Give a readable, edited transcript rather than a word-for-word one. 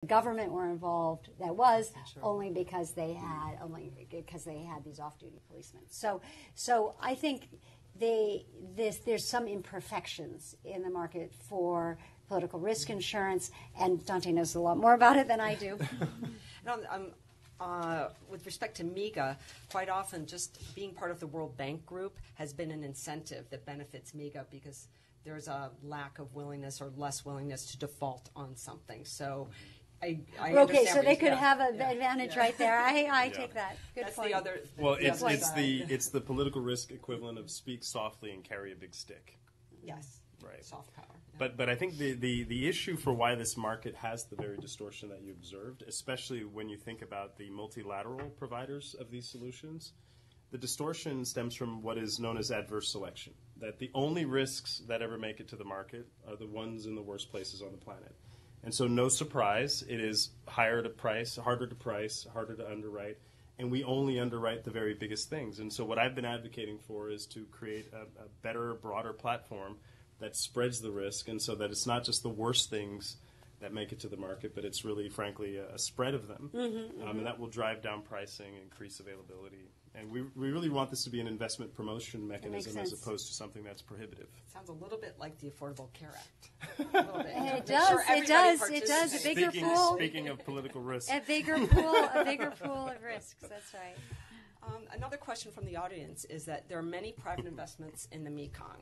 government were involved. That was only because they had these off-duty policemen. So I think there's some imperfections in the market for political risk insurance, and Dante knows a lot more about it than I do. With respect to MIGA, quite often just being part of the World Bank Group has been an incentive that benefits MIGA because there's a lack of willingness or less willingness to default on something. So I okay, so they could have an advantage right there. I take that. Good That's point. the other. Well, it's the political risk equivalent of speak softly and carry a big stick. Yes. Right. Soft power. Yeah. But I think the issue for why this market has the very distortion that you observed, especially when you think about the multilateral providers of these solutions, the distortion stems from what is known as adverse selection, that the only risks that ever make it to the market are the ones in the worst places on the planet. And so no surprise, it is harder to price, harder to underwrite, and we only underwrite the very biggest things. And so what I've been advocating for is to create a better, broader platform that spreads the risk, and so that it's not just the worst things that make it to the market, but it's really, frankly, a spread of them. And that will drive down pricing, increase availability. And we really want this to be an investment promotion mechanism as opposed to something that's prohibitive. Sounds a little bit like the Affordable Care Act. A little bit. It does. It does. A bigger pool. Speaking of political risk. A bigger pool of risks. That's right. Another question from the audience is that there are many private investments in the Mekong.